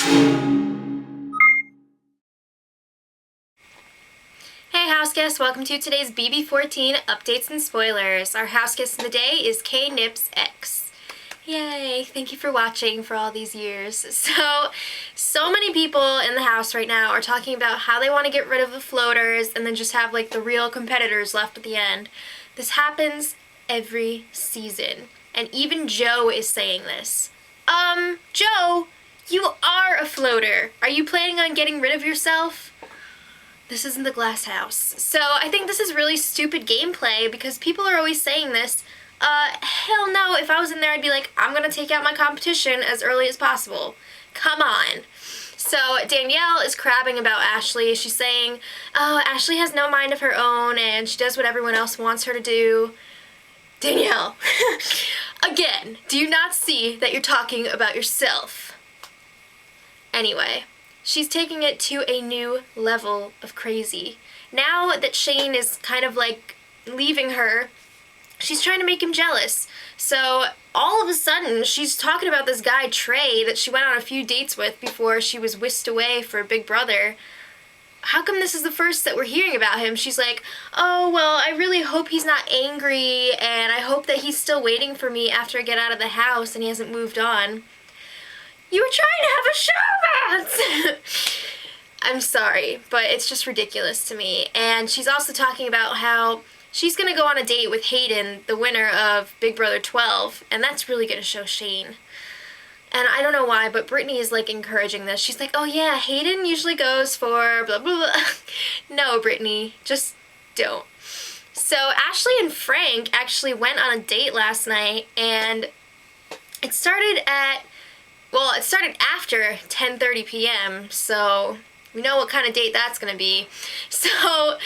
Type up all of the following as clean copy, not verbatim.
Hey Houseguest, welcome to today's BB14 updates and spoilers. Our houseguest of the day is knipsx. Yay, thank you for watching for all these years. So many people in the house right now are talking about how they want to get rid of the floaters and then just have like the real competitors left at the end. This happens every season, and even Joe is saying this. Joe, you are a floater. Are you planning on getting rid of yourself? This isn't the glass house. So I think this is really stupid gameplay because people are always saying this. Hell no, if I was in there I'd be like, I'm gonna take out my competition as early as possible. Come on. So Danielle is crabbing about Ashley. She's saying, oh, Ashley has no mind of her own and she does what everyone else wants her to do. Danielle, again, do you not see that you're talking about yourself? Anyway. She's taking it to a new level of crazy. Now that Shane is kind of like leaving her, she's trying to make him jealous. So all of a sudden, she's talking about this guy, Trey, that she went on a few dates with before she was whisked away for Big Brother. How come this is the first that we're hearing about him? She's like, oh, well, I really hope he's not angry, and I hope that he's still waiting for me after I get out of the house and he hasn't moved on. You were trying to have a showmance! I'm sorry, but it's just ridiculous to me. And she's also talking about how she's going to go on a date with Hayden, the winner of Big Brother 12, and that's really going to show Shane. And I don't know why, but Brittany is like encouraging this. She's like, oh yeah, Hayden usually goes for blah blah blah. No, Brittany, just don't. So Ashley and Frank actually went on a date last night, and it started after 10:30 p.m., so we know what kind of date that's going to be. So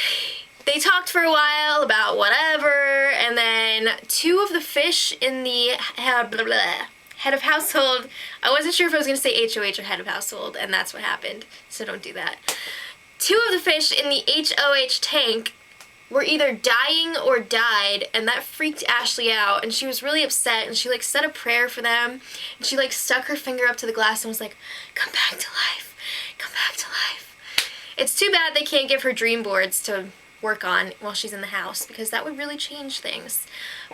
they talked for a while about whatever, and then two of the fish in the head of household, I wasn't sure if I was going to say HOH or head of household, and that's what happened, so don't do that. Two of the fish in the HOH tank were either dying or died, and that freaked Ashley out, and she was really upset, and she like said a prayer for them, and she like stuck her finger up to the glass and was like, come back to life, come back to life. It's too bad they can't give her dream boards to work on while she's in the house, because that would really change things.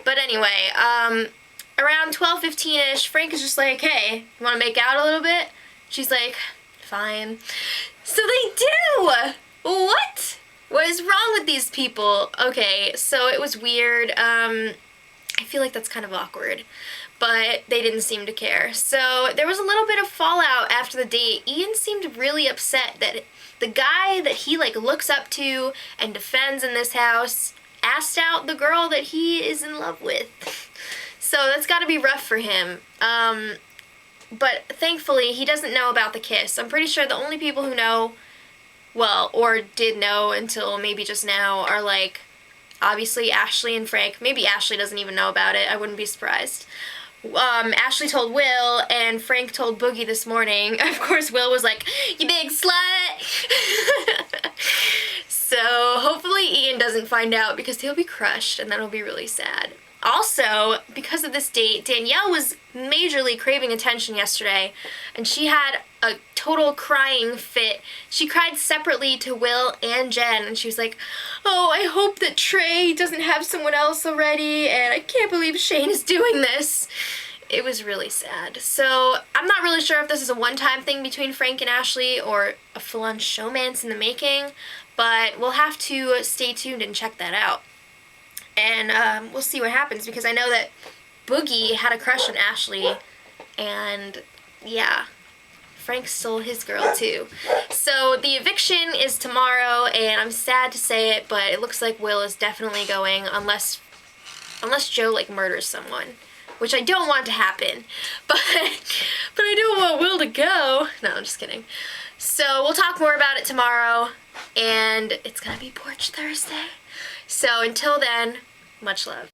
But anyway, around 12:15ish, Frank is just like, hey, you want to make out a little bit? She's like, fine. So they do! What? What is wrong with these people? Okay, so it was weird. I feel like that's kind of awkward, but they didn't seem to care. So there was a little bit of fallout after the date. Ian seemed really upset that the guy that he like looks up to and defends in this house asked out the girl that he is in love with. So that's got to be rough for him. But thankfully he doesn't know about the kiss. I'm pretty sure the only people who know, well, or did know until maybe just now, are like, obviously Ashley and Frank. Maybe Ashley doesn't even know about it. I wouldn't be surprised. Ashley told Will, and Frank told Boogie this morning. Of course, Will was like, you big slut! So hopefully Ian doesn't find out, because he'll be crushed, and that'll be really sad. Also, because of this date, Danielle was majorly craving attention yesterday, and she had a total crying fit. She cried separately to Will and Jen, and she was like, oh, I hope that Trey doesn't have someone else already, and I can't believe Shane is doing this. It was really sad. So I'm not really sure if this is a one-time thing between Frank and Ashley or a full-on showmance in the making, but we'll have to stay tuned and check that out. And we'll see what happens, because I know that Boogie had a crush on Ashley, and yeah, Frank stole his girl too. So the eviction is tomorrow, and I'm sad to say it, but it looks like Will is definitely going, unless Joe like murders someone, which I don't want to happen, but I don't want Will to go. No, I'm just kidding. So we'll talk more about it tomorrow, and it's gonna be Porch Thursday. So until then, much love.